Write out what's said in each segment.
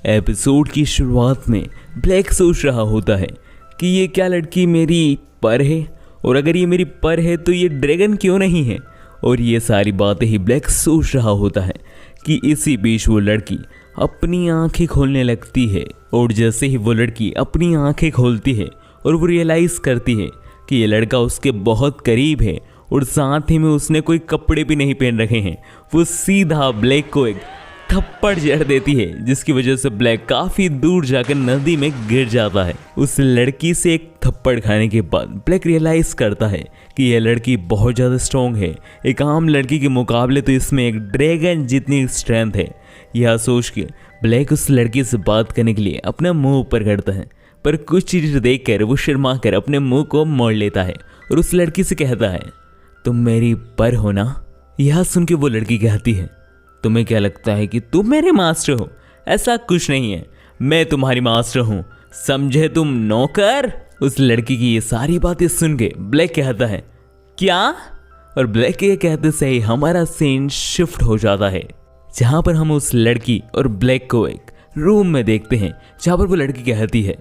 Episode की शुरुआत में ब्लैक सोच रहा होता है कि ये क्या लड़की मेरी पर है, और अगर ये मेरी पर है तो ये ड्रैगन क्यों नहीं है। और ये सारी बातें ही ब्लैक सोच रहा होता है कि इसी बीच वो लड़की अपनी आंखें खोलने लगती है। और जैसे ही वो लड़की अपनी आंखें खोलती है और वो रियलाइज़ करती है कि ये लड़का उसके बहुत करीब है और साथ ही में उसने कोई कपड़े भी नहीं पहन रखे हैं, वो सीधा ब्लैक को एक थप्पड़ जड़ देती है, जिसकी वजह से ब्लैक काफ़ी दूर जाकर नदी में गिर जाता है। उस लड़की से एक थप्पड़ खाने के बाद ब्लैक रियलाइज़ करता है कि यह लड़की बहुत ज़्यादा स्ट्रॉन्ग है। एक आम लड़की के मुकाबले तो इसमें एक ड्रैगन जितनी स्ट्रेंथ है। यह सोच के ब्लैक उस लड़की से बात करने के लिए अपना मुंह ऊपर करता है, पर कुछ चीज़ देख कर वो शर्मा कर अपने मुंह को मोड़ लेता है और उस लड़की से कहता है, तुम मेरी पर हो ना। यह सुन के वो लड़की कहती है, तुम्हें क्या लगता है कि तुम मेरे मास्टर हो? ऐसा कुछ नहीं है, मैं तुम्हारी मास्टर हूँ, समझे तुम नौकर। उस लड़की की ये सारी बातें सुन के ब्लैक कहता है, क्या? और ब्लैक के कहते से ही हमारा सीन शिफ्ट हो जाता है, जहाँ पर हम उस लड़की और ब्लैक को एक रूम में देखते हैं, जहाँ पर वो लड़की कहती है,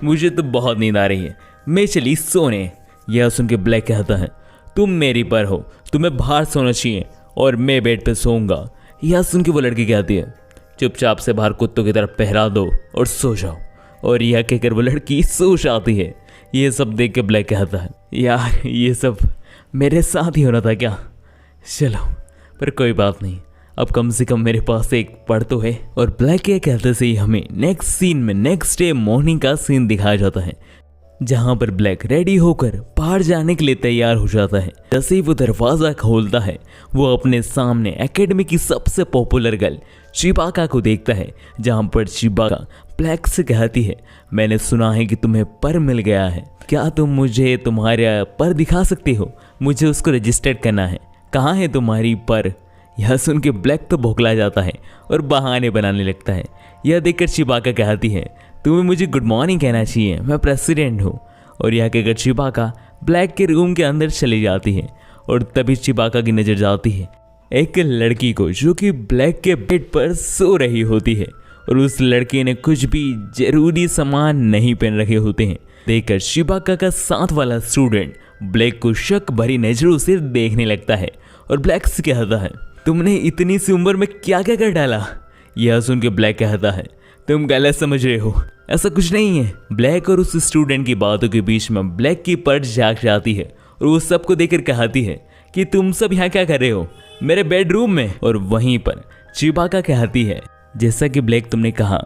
मुझे तो बहुत नींद आ रही है, मैं चली सोने। यह सुन के ब्लैक कहता है, तुम मेरी पर हो, तुम्हें बाहर सोना चाहिए और मैं बेड पे सोऊंगा। यह सुन के वो लड़की कहती है, चुपचाप से बाहर कुत्तों की तरफ पहरा दो और सो जाओ। और यह कहकर वो लड़की सो जाती है। ये सब देख के ब्लैक कहता है, यार ये सब मेरे साथ ही होना था क्या? चलो, पर कोई बात नहीं, अब कम से कम मेरे पास एक पढ़ तो है। और ब्लैक के कहते से ही हमें नेक्स्ट सीन में नेक्स्ट डे मॉर्निंग का सीन दिखाया जाता है, जहां पर ब्लैक रेडी होकर बाहर जाने के लिए तैयार हो जाता है। जैसे ही वो दरवाजा खोलता है, वो अपने सामने एकेडमी की सबसे पॉपुलर गर्ल चिबाका को देखता है, जहां पर चिबाका ब्लैक से कहती है, मैंने सुना है कि तुम्हें पर मिल गया है, क्या तुम मुझे तुम्हारा पर दिखा सकते हो? मुझे उसको रजिस्टर्ड करना है, कहाँ है तुम्हारी पर? यह सुन के ब्लैक तो बौखला जाता है और बहाने बनाने लगता है। यह देखकर चिबाका कहती है, तुम्हें मुझे गुड मॉर्निंग कहना चाहिए, मैं प्रेसिडेंट हूँ। और यह कहकर चिबाका ब्लैक के रूम के अंदर चली जाती है। और तभी चिबाका की नज़र जाती है एक लड़की को, जो कि ब्लैक के बेड पर सो रही होती है, और उस लड़की ने कुछ भी जरूरी सामान नहीं पहन रखे होते हैं। देखकर चिबाका का साथ वाला स्टूडेंट ब्लैक को शक भरी नजरों से देखने लगता है और ब्लैक से कहता है, तुमने इतनी सी उम्र में क्या क्या कर डाला? यह सुन के ब्लैक कहता है, तुम गलत समझ रहे हो, ऐसा कुछ नहीं है। ब्लैक और उस स्टूडेंट की बातों के बीच में ब्लैक की पर्ट जाग जाती है और वो सबको देखकर कहती है कि तुम सब यहाँ क्या कर रहे हो मेरे बेडरूम में? और वहीं पर चिबाका कहती है, जैसा कि ब्लैक तुमने कहा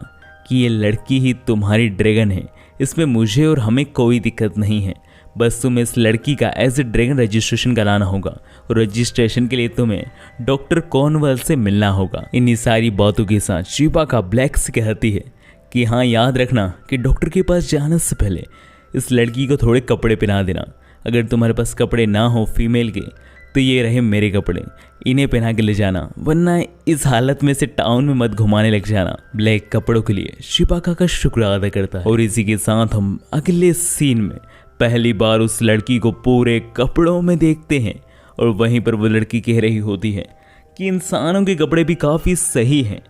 कि ये लड़की ही तुम्हारी ड्रैगन है, इसमें मुझे और हमें कोई दिक्कत नहीं है, बस तुम्हें इस लड़की का एज ए ड्रैगन रजिस्ट्रेशन कराना होगा और रजिस्ट्रेशन के लिए तुम्हें डॉक्टर कॉर्नवेल से मिलना होगा। इन्हीं सारी बातों के साथ चिबाका ब्लैक से कहती है कि हाँ, याद रखना कि डॉक्टर के पास जाने से पहले इस लड़की को थोड़े कपड़े पहना देना। अगर तुम्हारे पास कपड़े ना हो फीमेल के, तो ये रहे मेरे कपड़े, इन्हें पहना के ले जाना, वरना इस हालत में से टाउन में मत घुमाने लग जाना। ब्लैक कपड़ों के लिए चिबाका का शुक्र अदा करता है। और इसी के साथ हम अगले सीन में पहली बार उस लड़की को पूरे कपड़ों में देखते हैं, और वहीं पर वो लड़की कह रही होती है कि इंसानों के कपड़े भी काफ़ी सही हैं,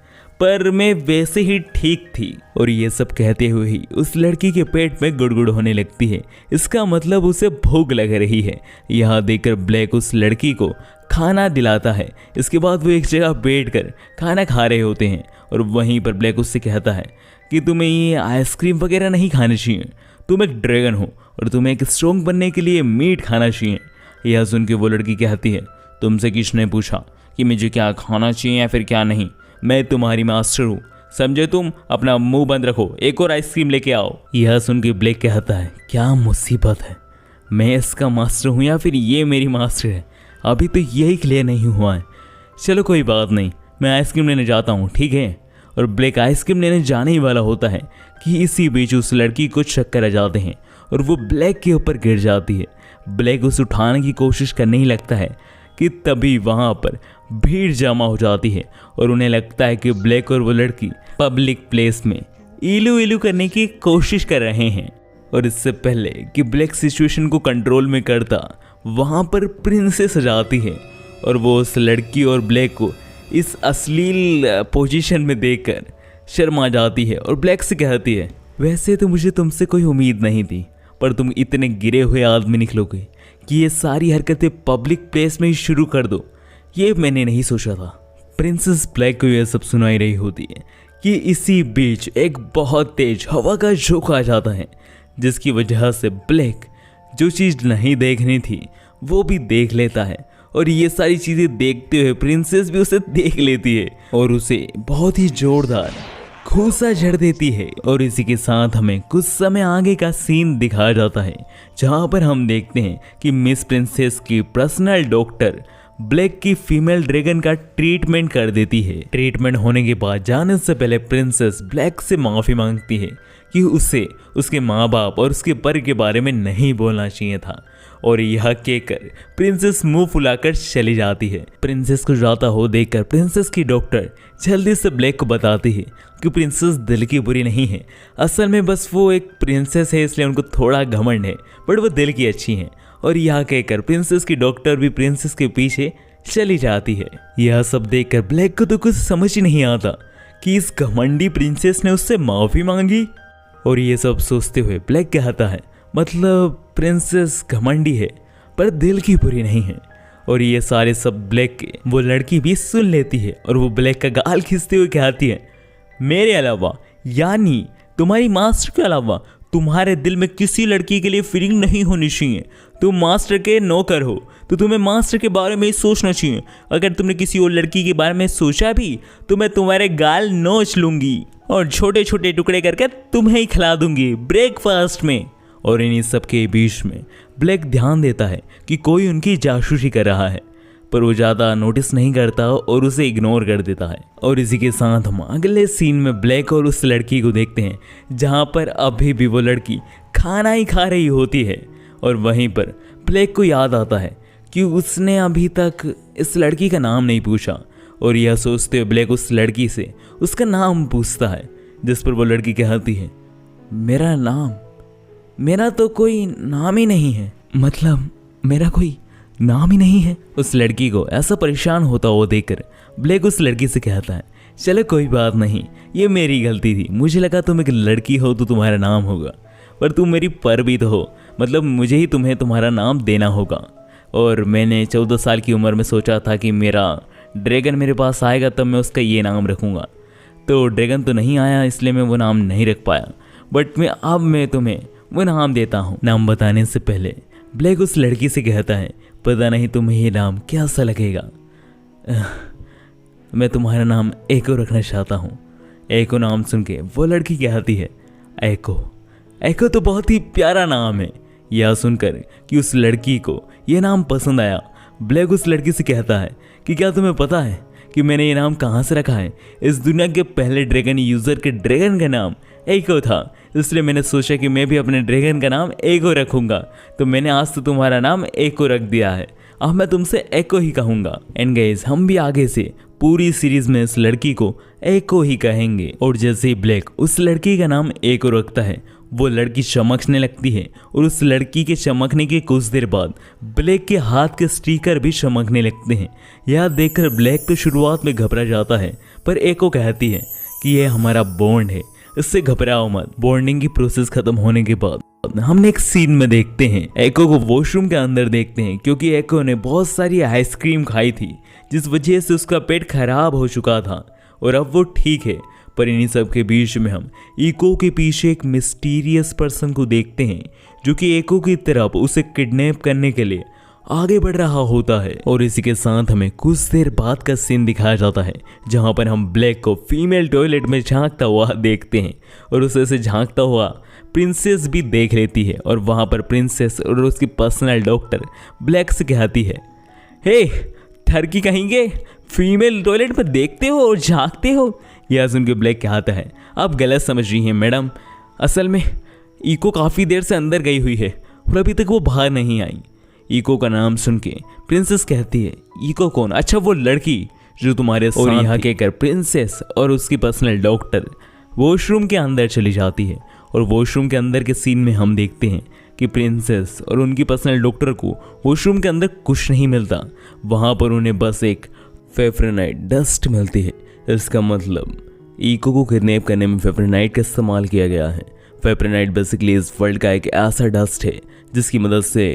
पर मैं वैसे ही ठीक थी। और ये सब कहते हुए ही उस लड़की के पेट में गुड़गुड़ होने लगती है, इसका मतलब उसे भूख लग रही है। यह देखकर ब्लैक उस लड़की को खाना दिलाता है। इसके बाद वो एक जगह बैठकर खाना खा रहे होते हैं, और वहीं पर ब्लैक उससे कहता है कि तुम्हें ये आइसक्रीम वगैरह नहीं खानी चाहिए, तुम एक ड्रैगन हो और तुम्हें एक स्ट्रॉन्ग बनने के लिए मीट खाना चाहिए। यह सुन के वो लड़की कहती है, तुमसे किसने पूछा कि मुझे क्या खाना चाहिए या फिर क्या नहीं? मैं तुम्हारी मास्टर हूँ, समझे तुम? अपना मुंह बंद रखो, एक और आइसक्रीम लेके आओ। यह सुन के ब्लैक कहता है, क्या मुसीबत है, मैं इसका मास्टर हूँ या फिर ये मेरी मास्टर है? अभी तो यही क्लियर नहीं हुआ है। चलो कोई बात नहीं, मैं आइसक्रीम लेने जाता हूँ, ठीक है? और ब्लैक आइसक्रीम लेने जाने ही वाला होता है कि इसी बीच उस लड़की को चक्कर आ जाते हैं और वो ब्लैक के ऊपर गिर जाती है। ब्लैक उसे उठाने की कोशिश करने ही लगता है कि तभी वहाँ पर भीड़ जमा हो जाती है और उन्हें लगता है कि ब्लैक और वो लड़की पब्लिक प्लेस में इलू इलू करने की कोशिश कर रहे हैं। और इससे पहले कि ब्लैक सिचुएशन को कंट्रोल में करता, वहाँ पर प्रिंसेस आ जाती है और वो उस लड़की और ब्लैक को इस अश्लील पोजीशन में देखकर शर्मा जाती है और ब्लैक से कहती है, वैसे तो मुझे तुमसे कोई उम्मीद नहीं थी, पर तुम इतने गिरे हुए आदमी निकलोगे कि ये सारी हरकतें पब्लिक प्लेस में ही शुरू कर दो, ये मैंने नहीं सोचा था। प्रिंसेस ब्लैक को यह सब सुनाई रही होती है कि इसी बीच एक बहुत तेज हवा का झोंका आ जाता है, जिसकी वजह से ब्लैक जो चीज़ नहीं देखनी थी वो भी देख लेता है, और ये सारी चीज़ें देखते हुए प्रिंसेस भी उसे देख लेती है और उसे बहुत ही जोरदार घूसा झड़ देती है। और इसी के साथ हमें कुछ समय आगे का सीन दिखाया जाता है, जहाँ पर हम देखते हैं कि मिस प्रिंसेस की पर्सनल डॉक्टर ब्लैक की फीमेल ड्रैगन का ट्रीटमेंट कर देती है। ट्रीटमेंट होने के बाद जाने से पहले प्रिंसेस ब्लैक से माफ़ी मांगती है कि उसे उसके माँ बाप और उसके पर के बारे में नहीं बोलना चाहिए था, और यह कहकर प्रिंसेस मुंह फुलाकर चली जाती है। प्रिंसेस को जाता हो देखकर प्रिंसेस की डॉक्टर जल्दी से ब्लैक को बताती है कि प्रिंसेस दिल की बुरी नहीं है, असल में बस वो एक प्रिंसेस है, इसलिए उनको थोड़ा घमंड है, बट वो दिल की अच्छी हैं। और यह कहकर प्रिंसेस की डॉक्टर भी प्रिंसेस के पीछे चली जाती है। यह सब देखकर ब्लैक को तो कुछ समझ ही नहीं आता कि इस घमंडी प्रिंसेस ने उससे माफ़ी मांगी। और ये सब सोचते हुए ब्लैक कहता है, मतलब प्रिंसेस घमंडी है पर दिल की बुरी नहीं है। और ये सारे सब ब्लैक के वो लड़की भी सुन लेती है और वो ब्लैक का गाल खींचते हुए कहती है, मेरे अलावा यानी तुम्हारी मास्टर के अलावा तुम्हारे दिल में किसी लड़की के लिए फीलिंग नहीं होनी चाहिए। तुम मास्टर के नौकर हो तो तुम्हें मास्टर के बारे में ही सोचना चाहिए। अगर तुमने किसी और लड़की के बारे में सोचा भी तो मैं तुम्हारे गाल नोच लूंगी और छोटे छोटे टुकड़े करके तुम्हें ही खिला दूंगी ब्रेकफास्ट में। और इन्हीं सब के बीच में ब्लैक ध्यान देता है कि कोई उनकी जासूसी कर रहा है, पर वो ज़्यादा नोटिस नहीं करता और उसे इग्नोर कर देता है। और इसी के साथ हम अगले सीन में ब्लैक और उस लड़की को देखते हैं, जहाँ पर अभी भी वो लड़की खाना ही खा रही होती है। और वहीं पर ब्लैक को याद आता है कि उसने अभी तक इस लड़की का नाम नहीं पूछा, और यह सोचते हुए ब्लैक उस लड़की से उसका नाम पूछता है, जिस पर वो लड़की कहती है, मेरा नाम, मेरा तो कोई नाम ही नहीं है, मतलब मेरा कोई नाम ही नहीं है। उस लड़की को ऐसा परेशान होता हुआ देखकर ब्लैक उस लड़की से कहता है, चलो कोई बात नहीं, ये मेरी गलती थी, मुझे लगा तुम एक लड़की हो तो तुम्हारा नाम होगा, पर तुम मेरी पर भी तो हो, मतलब मुझे ही तुम्हें तुम्हारा नाम देना होगा। और मैंने 14 साल की उम्र में सोचा था कि मेरा ड्रैगन मेरे पास आएगा तब मैं उसका ये नाम रखूँगा, तो ड्रैगन तो नहीं आया इसलिए मैं वो नाम नहीं रख पाया, बट मैं तुम्हें वो नाम देता हूँ। नाम बताने से पहले ब्लैक उस लड़की से कहता है, पता नहीं तुम्हें ये नाम कैसा लगेगा, मैं तुम्हारा नाम एको रखना चाहता हूँ। एको नाम सुन के वो लड़की कहती है, एको, एको तो बहुत ही प्यारा नाम है। यह सुनकर कि उस लड़की को यह नाम पसंद आया, ब्लैक उस लड़की से कहता है कि क्या तुम्हें पता है कि मैंने ये नाम कहाँ से रखा है? इस दुनिया के पहले ड्रैगन यूज़र के ड्रैगन का नाम एको था, इसलिए मैंने सोचा कि मैं भी अपने ड्रैगन का नाम एको रखूँगा, तो मैंने आज तो तुम्हारा नाम एको रख दिया है, अब मैं तुमसे एको ही कहूँगा। एंड गाइस, हम भी आगे से पूरी सीरीज में इस लड़की को एको ही कहेंगे। और जैसे ही ब्लैक उस लड़की का नाम एको रखता है, वो लड़की चमकने लगती है, और उस लड़की के चमकने के कुछ देर बाद ब्लैक के हाथ के स्टिकर भी चमकने लगते हैं। यह देखकर ब्लैक तो शुरुआत में घबरा जाता है, पर एको कहती है कि यह हमारा बॉन्ड है, इससे घबराओ मत। बॉन्डिंग की प्रोसेस खत्म होने के बाद हम नेक्स्ट सीन में देखते हैं एको को वॉशरूम के अंदर देखते हैं, क्योंकि एको ने बहुत सारी आइसक्रीम खाई थी, जिस वजह से उसका पेट खराब हो चुका था, और अब वो ठीक है। पर इन्हीं सब के बीच में हम एको के पीछे एक मिस्टीरियस पर्सन को देखते हैं, जो कि एको की तरफ उसे किडनैप करने के लिए आगे बढ़ रहा होता है। और इसी के साथ हमें कुछ देर बाद का सीन दिखाया जाता है, जहां पर हम ब्लैक को फीमेल टॉयलेट में झांकता हुआ देखते हैं, और उसे से झांकता हुआ प्रिंसेस भी देख लेती है। और वहां पर प्रिंसेस और उसकी पर्सनल डॉक्टर ब्लैक से कहती है, हे ठरकी कहेंगे, फीमेल टॉयलेट में देखते हो और झांकते हो। यह सुन के ब्लैक कहता है, आप गलत समझ रही हैं मैडम, असल में ईको काफ़ी देर से अंदर गई हुई है और अभी तक वो बाहर नहीं आई। ईको का नाम सुन के प्रिंसेस कहती है, ईको कौन? अच्छा वो लड़की जो तुम्हारे साथ। और यहाँ कहकर प्रिंसेस और उसकी पर्सनल डॉक्टर वॉशरूम के अंदर चली जाती है। और वॉशरूम के अंदर के सीन में हम देखते हैं कि प्रिंसेस और उनकी पर्सनल डॉक्टर को वॉशरूम के अंदर कुछ नहीं मिलता, वहाँ पर उन्हें बस एक फेफ्रेनाइट डस्ट मिलती है। इसका मतलब इको को किडनैप करने में फेब्रोनाइट का इस्तेमाल किया गया है। फेब्रोनाइट बेसिकली इस वर्ल्ड का एक ऐसा डस्ट है जिसकी मदद से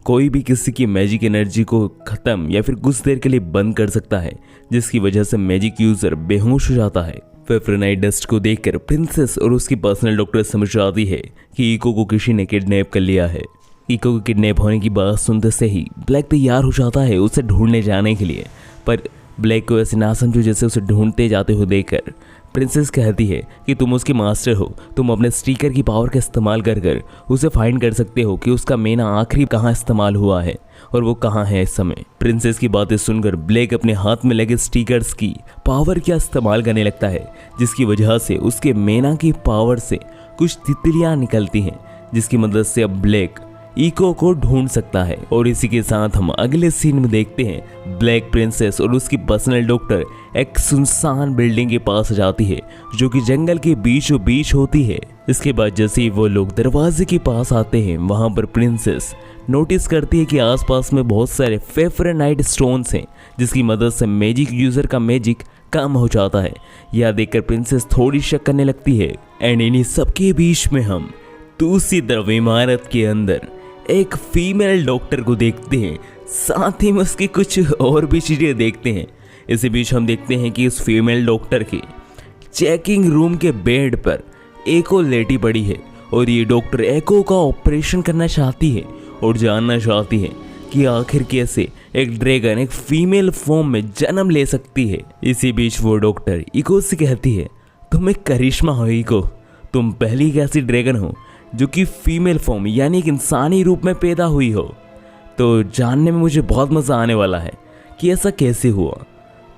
कोई भी किसी की मैजिक एनर्जी को ख़त्म या फिर कुछ देर के लिए बंद कर सकता है, जिसकी वजह से मैजिक यूज़र बेहोश हो जाता है। फेब्रोनाइट डस्ट को देखकर प्रिंसेस और उसकी पर्सनल डॉक्टर समझ जाती है कि इको को किसी ने किडनैप कर लिया है। इको को किडनैप होने की बात सुनते से ही ब्लैक तैयार हो जाता है उसे ढूंढने जाने के लिए, पर ब्लैक को ऐसे ना समझो जैसे उसे ढूंढते जाते हुए देखकर प्रिंसेस कहती है कि तुम उसकी मास्टर हो, तुम अपने स्टिकर की पावर का इस्तेमाल कर उसे फाइंड कर सकते हो कि उसका मेना आखिरी कहाँ इस्तेमाल हुआ है और वो कहाँ है इस समय। प्रिंसेस की बातें सुनकर ब्लैक अपने हाथ में लगे स्टिकर्स की पावर का इस्तेमाल करने लगता है, जिसकी वजह से उसके मेना की पावर से कुछ तितलियाँ निकलती हैं, जिसकी मदद से अब ब्लैक इको को ढूंढ सकता है। और इसी के साथ हम अगले सीन में देखते हैं ब्लैक प्रिंसेस और उसकी पर्सनल डॉक्टर एक सुनसान बिल्डिंग के पास जाती है जो कि जंगल के बीचों बीच होती है। इसके बाद जैसे ही वो लोग दरवाजे के पास आते हैं, वहां पर प्रिंसेस नोटिस करती है कि आसपास में बहुत सारे फेब्रोनाइट स्टोन्स हैं, जिसकी मदद से मैजिक यूजर का मैजिक कम हो जाता है। यह देखकर प्रिंसेस थोड़ी शक करने लगती है। एंड इन्हीं सबके बीच में हम दूसरी तरफ इमारत के अंदर एक फीमेल डॉक्टर को देखते हैं, साथ ही में उसकी कुछ और भी चीज़ें देखते हैं। इसी बीच हम देखते हैं कि उस फीमेल डॉक्टर के चेकिंग रूम के बेड पर एको लेटी पड़ी है और ये डॉक्टर एको का ऑपरेशन करना चाहती है और जानना चाहती है कि आखिर कैसे एक ड्रैगन एक फीमेल फॉर्म में जन्म ले सकती है। इसी बीच वो डॉक्टर इको से कहती है, तुम एक करिश्मा हो इको, तुम पहली एक ऐसी ड्रैगन हो जो कि फीमेल फॉर्म यानी एक इंसानी रूप में पैदा हुई हो। तो जानने में मुझे बहुत मज़ा आने वाला है कि ऐसा कैसे हुआ।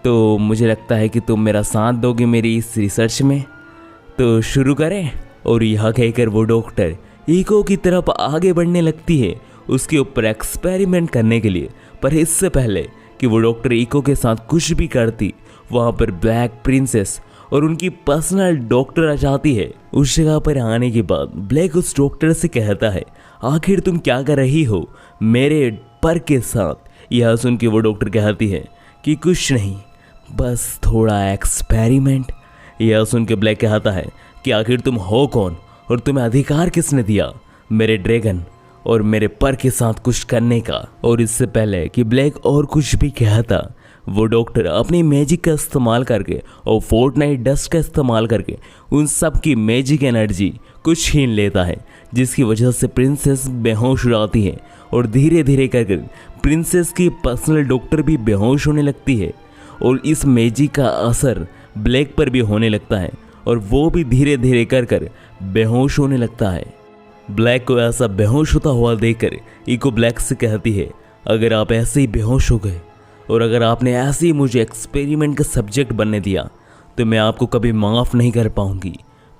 तो मुझे लगता है कि तुम मेरा साथ दोगे मेरी इस रिसर्च में, तो शुरू करें। और यह कहकर वो डॉक्टर इको की तरफ आगे बढ़ने लगती है उसके ऊपर एक्सपेरिमेंट करने के लिए। पर इससे पहले कि वो डॉक्टर इको के साथ कुछ भी करती, वहाँ पर ब्लैक प्रिंसेस और उनकी पर्सनल डॉक्टर आ जाती है। उस जगह पर आने के बाद ब्लैक उस डॉक्टर से कहता है, आखिर तुम क्या कर रही हो मेरे पर के साथ। यह सुन के वो डॉक्टर कहती है कि कुछ नहीं, बस थोड़ा एक्सपेरिमेंट। यह सुन के ब्लैक कहता है कि आखिर तुम हो कौन और तुम्हें अधिकार किसने दिया मेरे ड्रैगन और मेरे पर के साथ कुछ करने का। और इससे पहले कि ब्लैक और कुछ भी कहता, वो डॉक्टर अपनी मैजिक का इस्तेमाल करके और फोर्टनाइट डस्ट का इस्तेमाल करके उन सब की मैजिक एनर्जी को छीन लेता है, जिसकी वजह से प्रिंसेस बेहोश हो जाती है और धीरे धीरे करके प्रिंसेस की पर्सनल डॉक्टर भी बेहोश होने लगती है। और इस मैजिक का असर ब्लैक पर भी होने लगता है और वो भी धीरे धीरे कर बेहोश होने लगता है। ब्लैक को ऐसा बेहोश होता हुआ देखकर इको ब्लैक से कहती है, अगर आप ऐसे ही बेहोश हो गए और अगर आपने ऐसे ही मुझे एक्सपेरिमेंट का सब्जेक्ट बनने दिया तो मैं आपको कभी माफ़ नहीं कर पाऊंगी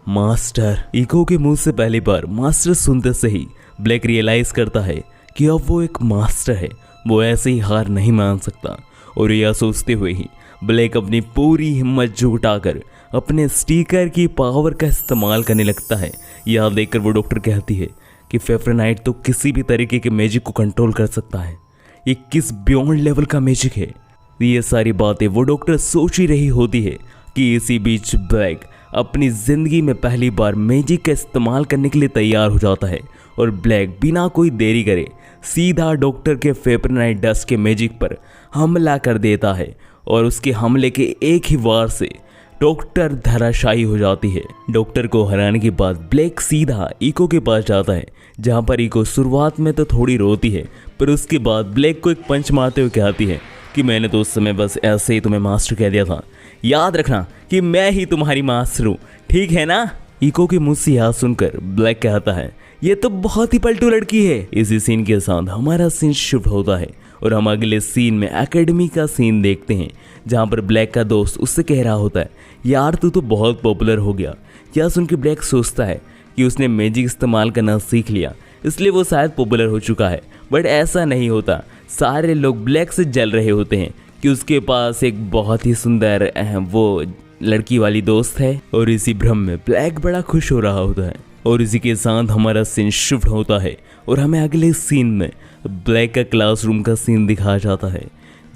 मास्टर। इको के मुंह से पहली बार मास्टर सुनते से ही ब्लैक रियलाइज़ करता है कि अब वो एक मास्टर है, वो ऐसे ही हार नहीं मान सकता। और यह सोचते हुए ही ब्लैक अपनी पूरी हिम्मत जुटाकर अपने स्टिकर की पावर का इस्तेमाल करने लगता है। यह देखकर वो डॉक्टर कहती है कि फेब्रोनाइट तो किसी भी तरीके के मैजिक को कंट्रोल कर सकता है, ये किस बियॉन्ड लेवल का मैजिक है। ये सारी बातें वो डॉक्टर सोच ही रही होती है कि इसी बीच ब्लैक अपनी ज़िंदगी में पहली बार मैजिक का इस्तेमाल करने के लिए तैयार हो जाता है और ब्लैक बिना कोई देरी करे सीधा डॉक्टर के फेब्रोनाइट डस्ट के मैजिक पर हमला कर देता है और उसके हमले के एक ही वार से डॉक्टर धराशायी हो जाती है। डॉक्टर को हराने के बाद ब्लैक सीधा इको के पास जाता है, जहां पर इको शुरुआत में तो थोड़ी रोती है, पर उसके बाद ब्लैक को एक पंच मारते हुए कहती है कि मैंने तो उस समय बस ऐसे ही तुम्हें मास्टर कह दिया था, याद रखना कि मैं ही तुम्हारी मास्टर हूँ, ठीक है ना। इको के मुंह से यह सुनकर ब्लैक कहता है, ये तो बहुत ही पलटू लड़की है। इसी सीन के साथ हमारा सीन शिफ्ट होता है और हम अगले सीन में एकेडमी का सीन देखते हैं, जहाँ पर ब्लैक का दोस्त उससे कह रहा होता है, यार तू तो बहुत पॉपुलर हो गया। यह सुन के ब्लैक सोचता है कि उसने मैजिक इस्तेमाल करना सीख लिया, इसलिए वो शायद पॉपुलर हो चुका है, बट ऐसा नहीं होता। सारे लोग ब्लैक से जल रहे होते हैं कि उसके पास एक बहुत ही सुंदर वो लड़की वाली दोस्त है, और इसी भ्रम में ब्लैक बड़ा खुश हो रहा होता है। और इसी के साथ हमारा सीन शिफ्ट होता है और हमें अगले सीन में ब्लैक का क्लासरूम का सीन दिखाया जाता है,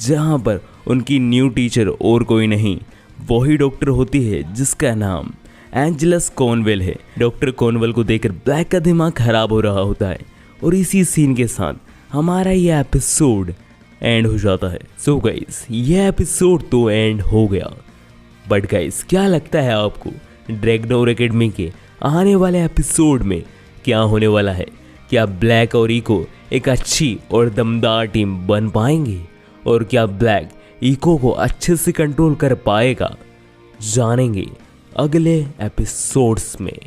जहाँ पर उनकी न्यू टीचर और कोई नहीं वही डॉक्टर होती है जिसका नाम एंजेलस कॉनवेल है। डॉक्टर कॉनवेल को देखकर ब्लैक का दिमाग खराब हो रहा होता है और इसी सीन के साथ हमारा ये एपिसोड एंड हो जाता है। सो गाइस, ये एपिसोड तो एंड हो गया, बट गाइस क्या लगता है आपको ड्रैगनोर एकेडमी के आने वाले एपिसोड में क्या होने वाला है? क्या ब्लैक और इको एक अच्छी और दमदार टीम बन पाएंगे? और क्या ब्लैक इको को अच्छे से कंट्रोल कर पाएगा? जानेंगे अगले एपिसोड्स में।